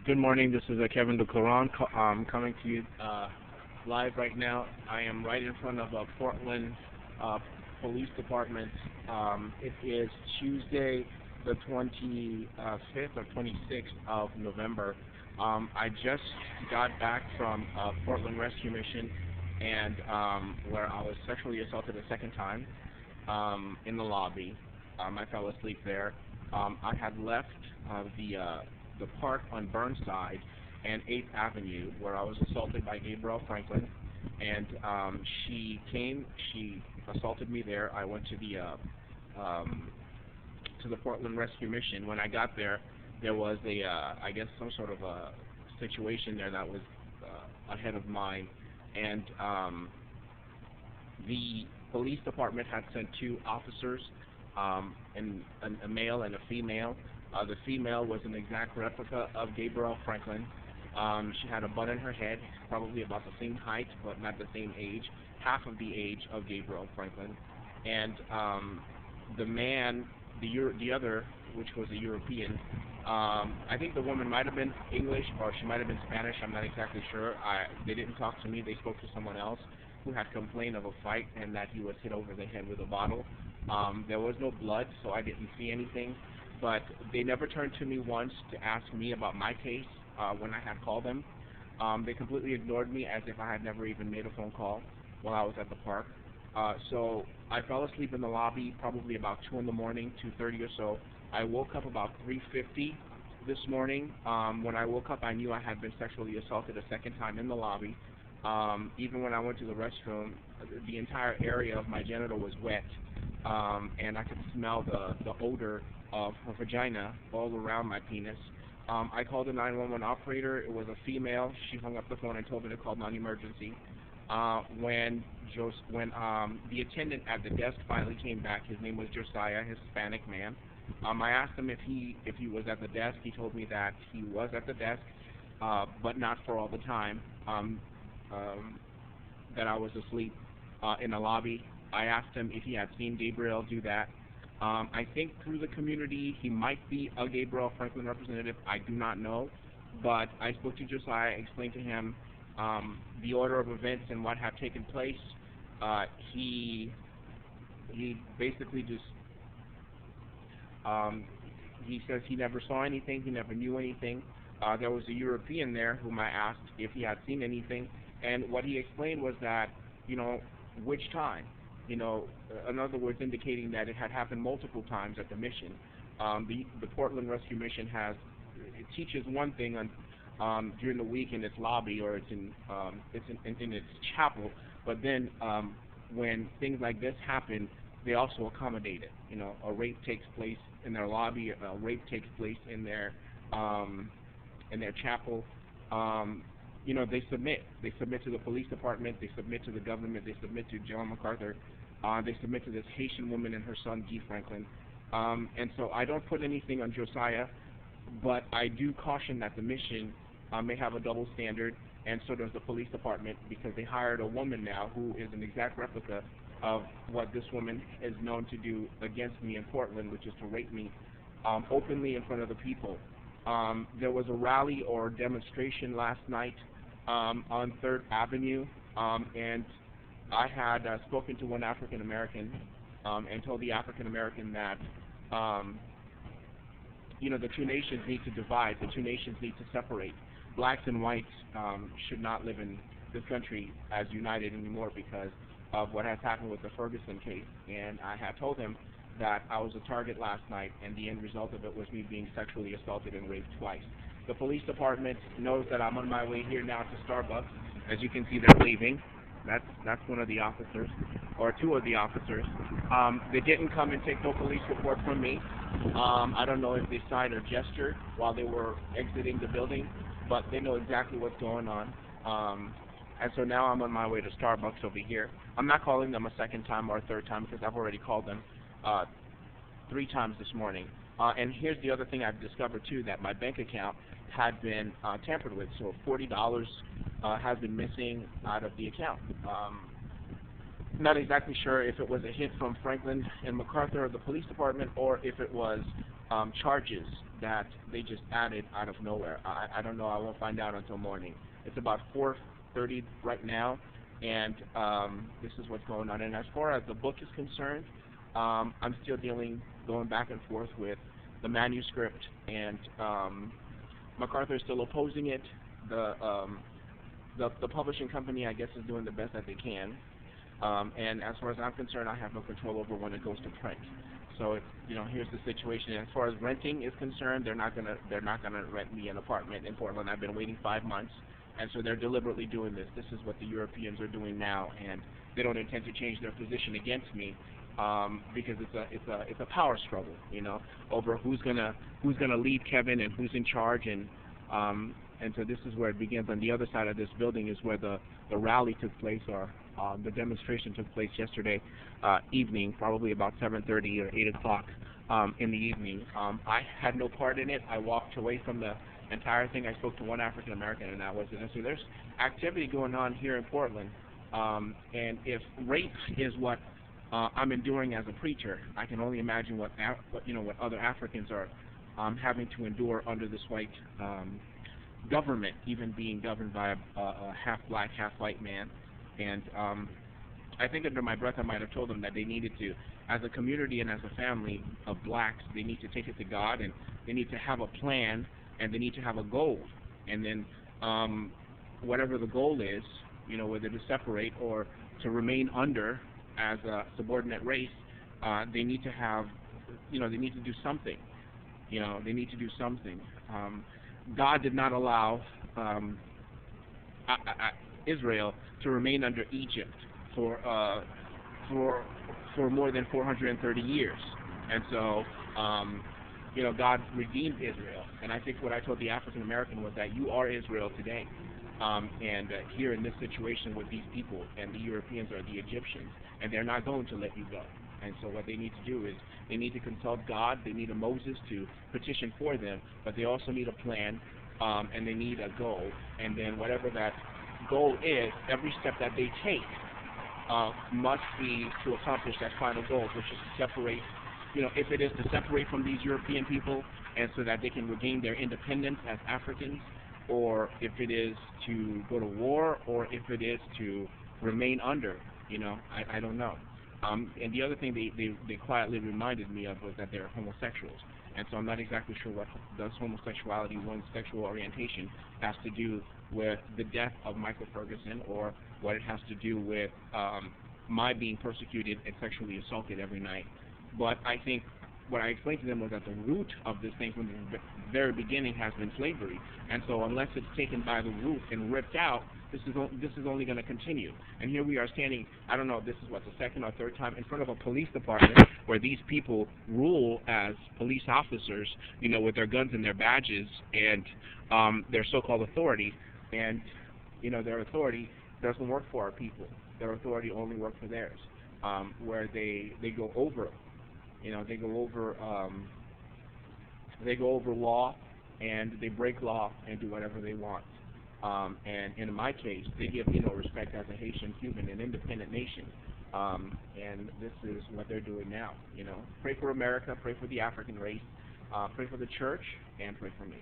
Good morning. This is Kevin Duclairon coming to you live right now. I am right in front of Portland Police Department. It is Tuesday, the 25th or 26th of November. I just got back from Portland Rescue Mission, and where I was sexually assaulted a second time in the lobby. I fell asleep there. I had left the park on Burnside and 8th Avenue, where I was assaulted by Gabrielle Franklin, and she assaulted me there. I went to the Portland Rescue Mission. When I got there, there was I guess some sort of a situation there that was ahead of mine, and the police department had sent two officers, and a male and a female. The female was an exact replica of Gabrielle Franklin. She had a bun in her head, probably about the same height, but not the same age, half of the age of Gabrielle Franklin. And the man, the other, which was a European, I think the woman might have been English or she might have been Spanish. I'm not exactly sure. They didn't talk to me. They spoke to someone else who had complained of a fight and that he was hit over the head with a bottle. There was no blood, so I didn't see anything. But they never turned to me once to ask me about my case when I had called them. They completely ignored me as if I had never even made a phone call while I was at the park. So I fell asleep in the lobby probably about 2 in the morning, 2:30 or so. I woke up about 3:50 this morning. When I woke up, I knew I had been sexually assaulted a second time in the lobby. Even when I went to the restroom, the entire area of my genital was wet, and I could smell the odor of her vagina all around my penis. I called the 911 operator. It was a female. She hung up the phone and told me to call non-emergency. When the attendant at the desk finally came back, his name was Josiah, Hispanic man. I asked him if he was at the desk. He told me that he was at the desk, but not for all the time. That I was asleep in the lobby. I asked him if he had seen Gabrielle do that. I think through the community he might be a Gabrielle Franklin representative. I do not know, but I spoke to Josiah, explained to him the order of events and what had taken place. He basically just he says he never saw anything, he never knew anything. There was a European there whom I asked if he had seen anything, and what he explained was that, which time, in other words, indicating that it had happened multiple times at the mission. The Portland Rescue Mission it teaches one thing on during the week in its lobby, or it's in its chapel, but then when things like this happen, they also accommodate it. A rape takes place in their lobby, a rape takes place in their chapel. They submit to the police department, they submit to the government, they submit to John MacArthur, they submit to this Haitian woman and her son, G. Franklin. And so I don't put anything on Josiah, but I do caution that the mission may have a double standard, and so does the police department, because they hired a woman now who is an exact replica of what this woman is known to do against me in Portland, which is to rape me openly in front of the people. There was a rally or demonstration last night on 3rd Avenue, and I had spoken to one African American and told the African American that the two nations need to divide, the two nations need to separate. Blacks and whites should not live in this country as united anymore because of what has happened with the Ferguson case. And I had told him that I was a target last night, and the end result of it was me being sexually assaulted and raped twice. The police department knows that I'm on my way here now to Starbucks. As you can see, they're leaving. That's one of the officers, or two of the officers. They didn't come and take no police report from me. I don't know if they signed or gestured while they were exiting the building, but they know exactly what's going on. And so now I'm on my way to Starbucks over here. I'm not calling them a second time or a third time because I've already called them 3 times this morning. And here's the other thing I've discovered too, that my bank account had been tampered with. So $40 has been missing out of the account. Not exactly sure if it was a hit from Franklin and MacArthur or the police department, or if it was charges that they just added out of nowhere. I don't know. I won't find out until morning. It's about 4:30 right now, and this is what's going on. And as far as the book is concerned, I'm still going back and forth with the manuscript, and MacArthur is still opposing it. The publishing company, I guess, is doing the best that they can. And as far as I'm concerned, I have no control over when it goes to print. So here's the situation. As far as renting is concerned, they're not gonna rent me an apartment in Portland. I've been waiting 5 months, and so they're deliberately doing this. This is what the Europeans are doing now, and they don't intend to change their position against me, because it's a power struggle, over who's gonna lead Kevin and who's in charge, and so this is where it begins. On the other side of this building is where the rally took place, or the demonstration took place yesterday evening, probably about 7:30 or 8 o'clock in the evening. I had no part in it. I walked away from the entire thing. I spoke to one African American, and that was it. And so there's activity going on here in Portland, and if rape is what I'm enduring as a preacher, I can only imagine what other Africans are having to endure under this white government, even being governed by a half-black, half-white man. And I think under my breath I might have told them that they needed to, as a community and as a family of blacks, they need to take it to God, and they need to have a plan, and they need to have a goal. And then whatever the goal is, whether to separate or to remain under as a subordinate race, they need to have, they need to do something. They need to do something. God did not allow Israel to remain under Egypt for more than 430 years, and so God redeemed Israel. And I think what I told the African American was that you are Israel today, and here in this situation with these people, and the Europeans are the Egyptians, and they're not going to let you go. And so what they need to do is they need to consult God. They need a Moses to petition for them, but they also need a plan, and they need a goal. And then whatever that goal is, every step that they take must be to accomplish that final goal, which is to separate, if it is to separate from these European people and so that they can regain their independence as Africans, or if it is to go to war, or if it is to remain under, I don't know. And the other thing they quietly reminded me of was that they're homosexuals. And so I'm not exactly sure what does homosexuality, one's sexual orientation, has to do with the death of Michael Ferguson, or what it has to do with my being persecuted and sexually assaulted every night. But I think what I explained to them was that the root of this thing from the very beginning has been slavery. And so unless it's taken by the root and ripped out, this is only going to continue. And here we are standing, I don't know, this is what, the second or third time in front of a police department where these people rule as police officers, with their guns and their badges and their so-called authority. And, their authority doesn't work for our people. Their authority only works for theirs, where they go over, they go over law, and they break law and do whatever they want. And in my case, they give me no respect as a Haitian, Cuban, and independent nation. And this is what they're doing now. Pray for America, pray for the African race, pray for the church, and pray for me.